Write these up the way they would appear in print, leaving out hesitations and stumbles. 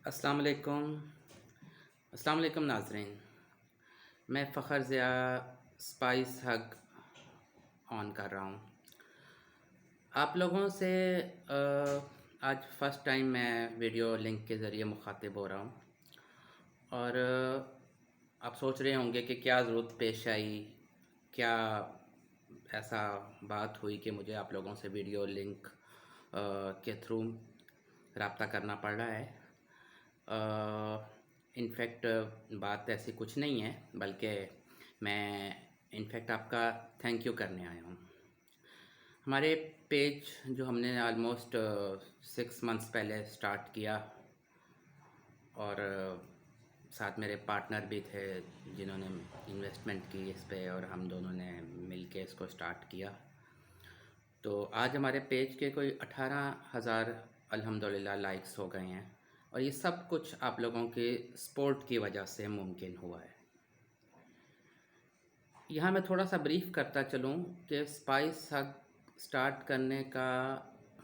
अस्सलाम वालेकुम। अस्सलाम वालेकुम नाज़रीन। मैं फ़खर ज़िया स्पाइस हग ऑन कर रहा हूँ। आप लोगों से आज फ़र्स्ट टाइम मैं वीडियो लिंक के ज़रिए मुख़ातिब हो रहा हूँ और आप सोच रहे होंगे कि क्या ज़रूरत पेश आई, क्या ऐसा बात हुई कि मुझे आप लोगों से वीडियो लिंक के थ्रू रब्ता करना पड़ रहा है। इनफैक्ट बात ऐसी कुछ नहीं है, बल्कि मैं इनफैक्ट आपका थैंक यू करने आया हूँ। हमारे पेज जो हमने ऑलमोस्ट 6 मंथ्स पहले स्टार्ट किया और साथ मेरे पार्टनर भी थे जिन्होंने इन्वेस्टमेंट की इस पे और हम दोनों ने मिल के इसको स्टार्ट किया। तो आज हमारे पेज के कोई 18,000 अल्हम्दुलिल्लाह लाइक्स हो गए हैं और ये सब कुछ आप लोगों के सपोर्ट की वजह से मुमकिन हुआ है। यहाँ मैं थोड़ा सा ब्रीफ करता चलूँ कि स्पाइस हग स्टार्ट करने का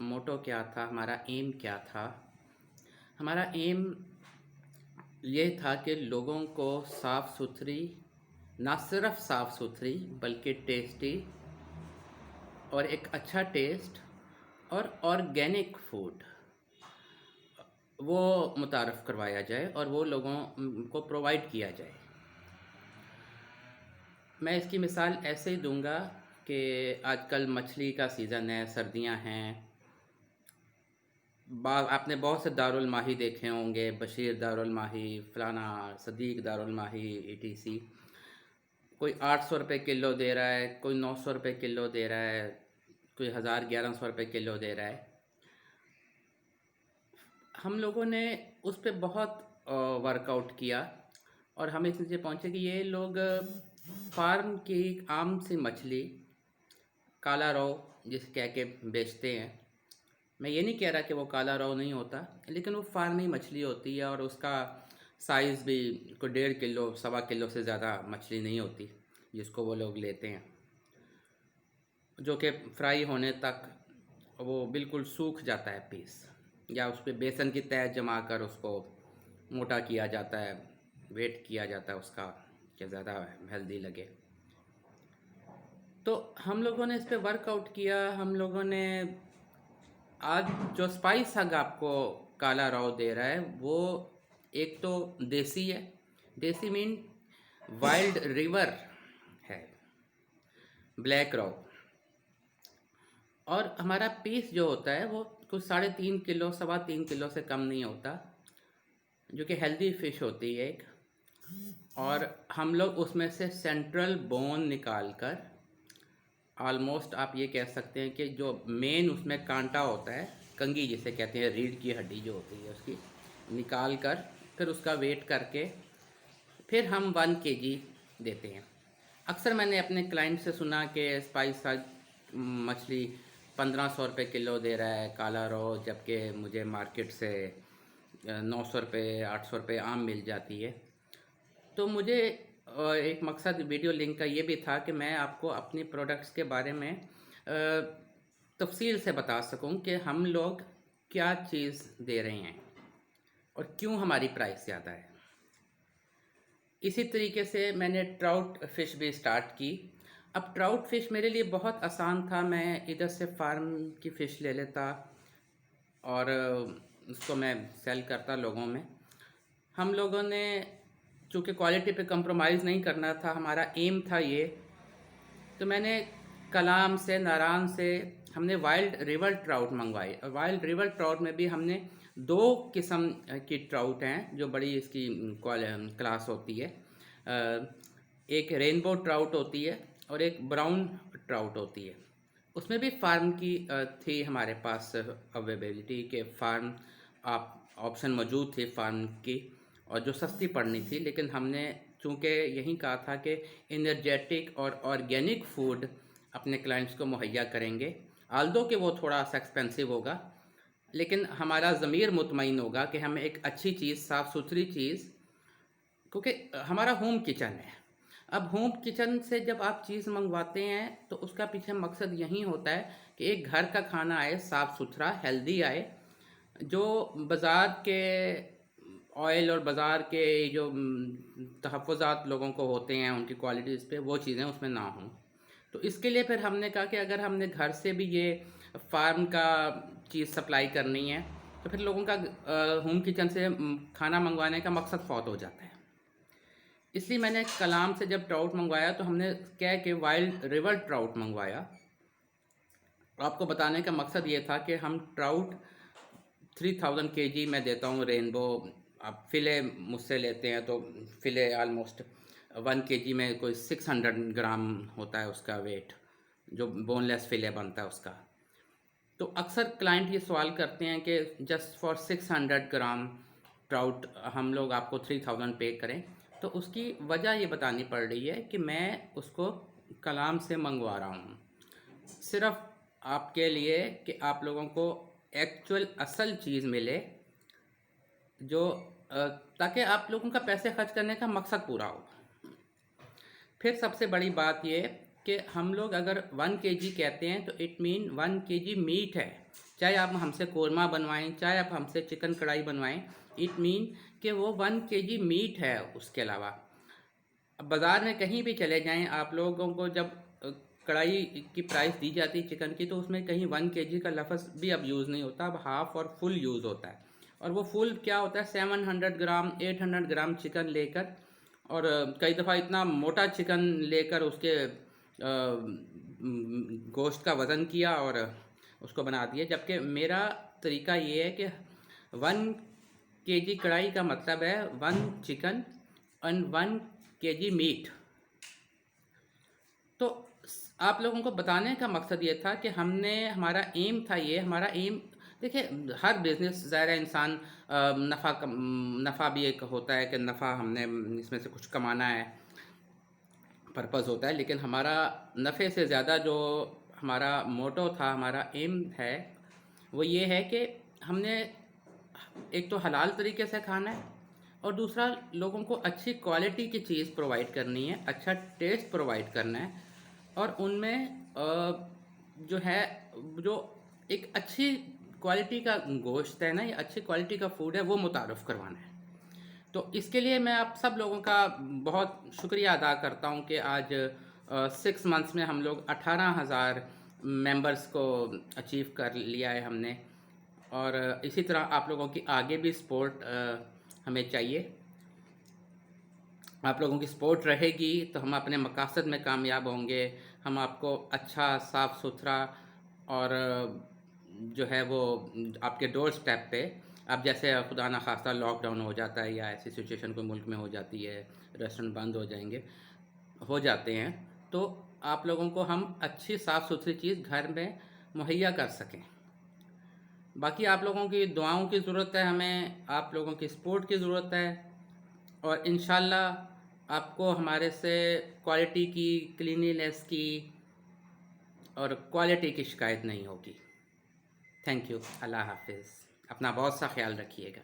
मोटो क्या था, हमारा एम क्या था। हमारा एम ये था कि लोगों को साफ़ सुथरी, ना सिर्फ साफ़ सुथरी बल्कि टेस्टी और एक अच्छा टेस्ट और ऑर्गेनिक फूड वो मुतारफ़ करवाया जाए और वो लोगों को प्रोवाइड किया जाए। मैं इसकी मिसाल ऐसे ही दूंगा कि आजकल मछली का सीज़न है, सर्दियां हैं। आपने बहुत से दारुल माही देखे होंगे, बशीर दारुल माही, फलाना सदीक दारुल माही, ईटीसी। कोई 800 रुपये किलो दे रहा है, कोई 900 रुपये किलो दे रहा है, कोई 1000-1100 रुपये किलो दे रहा है। हम लोगों ने उस पर बहुत वर्कआउट किया और हम इस नतीजे पहुँचे कि ये लोग फार्म की आम सी मछली काला रो जिसे कह के बेचते हैं। मैं ये नहीं कह रहा कि वो काला रो नहीं होता, लेकिन वो फार्मी मछली होती है और उसका साइज़ भी कोई 1.5 किलो 1.25 किलो से ज़्यादा मछली नहीं होती जिसको वो लोग लेते हैं, जो कि फ्राई होने तक वो बिल्कुल सूख जाता है पीस, या उस पर बेसन की तह जमा कर उसको मोटा किया जाता है, वेट किया जाता है उसका कि ज़्यादा हेल्दी लगे। तो हम लोगों ने इस पे वर्कआउट किया। हम लोगों ने आज जो स्पाइस हग आपको काला राव दे रहा है वो एक तो देसी है, देसी मीन वाइल्ड रिवर है, ब्लैक राव। और हमारा पीस जो होता है वो कुछ 3.5 किलो 3.25 किलो से कम नहीं होता, जो कि हेल्दी फ़िश होती है एक। और हम लोग उसमें से सेंट्रल बोन निकाल कर, ऑलमोस्ट आप ये कह सकते हैं कि जो मेन उसमें कांटा होता है, कंगी जिसे कहते हैं, रीढ़ की हड्डी जो होती है उसकी निकाल कर फिर उसका वेट करके फिर हम 1 kg देते हैं। अक्सर मैंने अपने क्लाइंट से सुना कि स्पाइस हग मछली 1500 रुपये किलो दे रहा है काला रो, जबकि मुझे मार्केट से 900 रुपये 800 रुपये आम मिल जाती है। तो मुझे एक मकसद वीडियो लिंक का ये भी था कि मैं आपको अपनी प्रोडक्ट्स के बारे में तफसील से बता सकूं कि हम लोग क्या चीज़ दे रहे हैं और क्यों हमारी प्राइस ज़्यादा है। इसी तरीके से मैंने ट्राउट फ़िश भी स्टार्ट की। अब ट्राउट फ़िश मेरे लिए बहुत आसान था, मैं इधर से फार्म की फ़िश ले लेता और उसको मैं सेल करता लोगों में। हम लोगों ने चूँकि क्वालिटी पे कंप्रोमाइज़ नहीं करना था, हमारा एम था ये, तो मैंने कलाम से, नारान से हमने वाइल्ड रिवर ट्राउट मंगवाई। और वाइल्ड रिवर ट्राउट में भी हमने 2 किस्म की ट्राउट हैं जो बड़ी इसकी क्लास होती है। एक रेनबो ट्राउट होती है और एक ब्राउन ट्राउट होती है। उसमें भी फार्म की थी हमारे पास अवेलेबिलिटी के फार्म आप ऑप्शन मौजूद थे फार्म की, और जो सस्ती पड़नी थी। लेकिन हमने चूँकि यही कहा था कि एनर्जेटिक और ऑर्गेनिक फूड अपने क्लाइंट्स को मुहैया करेंगे, आल्दो कि वो थोड़ा सा एक्सपेंसिव होगा, लेकिन हमारा ज़मीर मुतमईन होगा कि हमें एक अच्छी चीज़, साफ़ सुथरी चीज़, क्योंकि हमारा होम किचन है। अब होम किचन से जब आप चीज़ मंगवाते हैं तो उसका पीछे मकसद यही होता है कि एक घर का खाना आए, साफ़ सुथरा हेल्दी आए। जो बाज़ार के ऑयल और बाज़ार के जो तहफ़्फ़ुज़ात लोगों को होते हैं उनकी क्वालिटीज़ पे, वो चीज़ें उसमें ना हों। तो इसके लिए फिर हमने कहा कि अगर हमने घर से भी ये फार्म का चीज़ सप्लाई करनी है, तो फिर लोगों का होम किचन से खाना मंगवाने का मकसद फ़ौत हो जाता है। इसलिए मैंने कलाम से जब ट्राउट मंगवाया तो हमने क्या है कि वाइल्ड रिवर ट्राउट मंगवाया। आपको बताने का मकसद ये था कि हम ट्राउट 3000 केजी मैं देता हूँ रेनबो। आप फ़िले मुझसे लेते हैं तो फ़िले आलमोस्ट 1 केजी में कोई 600 ग्राम होता है उसका वेट, जो बोनलेस फ़िले बनता है उसका। तो अक्सर क्लाइंट ये सवाल करते हैं कि जस्ट फॉर 600 ग्राम ट्राउट हम लोग आपको 3000 पे करें। तो उसकी वजह ये बतानी पड़ रही है कि मैं उसको कलाम से मंगवा रहा हूँ सिर्फ़ आपके लिए कि आप लोगों को एक्चुअल असल चीज़ मिले, जो ताकि आप लोगों का पैसे खर्च करने का मकसद पूरा हो। फिर सबसे बड़ी बात ये कि हम लोग अगर 1 केजी कहते हैं तो इट मीन 1 केजी मीट है। चाहे आप हमसे कोरमा बनवाएं, चाहे आप हमसे चिकन कढ़ाई बनवाएं, इट मीन कि वो 1 केजी मीट है। उसके अलावा अब बाज़ार में कहीं भी चले जाएं, आप लोगों को जब कढ़ाई की प्राइस दी जाती है चिकन की, तो उसमें कहीं 1 केजी का लफ्ज़ भी अब यूज़ नहीं होता, अब हाफ़ और फुल यूज़ होता है। और वो फुल क्या होता है, 700 ग्राम 800 ग्राम चिकन लेकर, और कई दफ़ा इतना मोटा चिकन लेकर उसके गोश्त का वज़न किया और उसको बना दिया। जबकि मेरा तरीका ये है कि 1 केजी कढ़ाई का मतलब है 1 चिकन एंड 1 केजी मीट। तो आप लोगों को बताने का मकसद ये था कि हमारा एम था, ये हमारा एम, देखिए हर बिज़नेस ज़ाहिर है इंसान नफ़ा भी एक होता है कि नफ़ा हमने इसमें से कुछ कमाना है, पर्पज़ होता है। लेकिन हमारा नफ़े से ज़्यादा जो हमारा मोटो था, हमारा एम है, वो ये है कि हमने एक तो हलाल तरीके से खाना है, और दूसरा लोगों को अच्छी क्वालिटी की चीज़ प्रोवाइड करनी है, अच्छा टेस्ट प्रोवाइड करना है, और उनमें जो है, जो एक अच्छी क्वालिटी का गोश्त है ना, ये अच्छी क्वालिटी का फूड है, वो मुतारफ़ करवाना है। तो इसके लिए मैं आप सब लोगों का बहुत शुक्रिया अदा करता हूँ कि आज 6 मंथ्स में हम लोग 18,000 मेंबर्स को अचीव कर लिया है हमने। और इसी तरह आप लोगों की आगे भी सपोर्ट हमें चाहिए। आप लोगों की सपोर्ट रहेगी तो हम अपने मकासद में कामयाब होंगे। हम आपको अच्छा, साफ़ सुथरा और जो है वो आपके डोर स्टेप पे, अब जैसे खुदा न खास्ता लॉकडाउन हो जाता है या ऐसी सिचुएशन कोई मुल्क में हो जाती है, रेस्टोरेंट बंद हो जाएंगे, हो जाते हैं, तो आप लोगों को हम अच्छी साफ़ सुथरी चीज़ घर में मुहैया कर सकें। बाकी आप लोगों की दुआओं की ज़रूरत है हमें, आप लोगों की सपोर्ट की ज़रूरत है, और इंशाल्लाह आपको हमारे से क्वालिटी की, क्लीनिनेस की और क्वालिटी की शिकायत नहीं होगी। Thank you. अल्लाह हाफ़िज़। अपना बहुत सा ख्याल रखिएगा।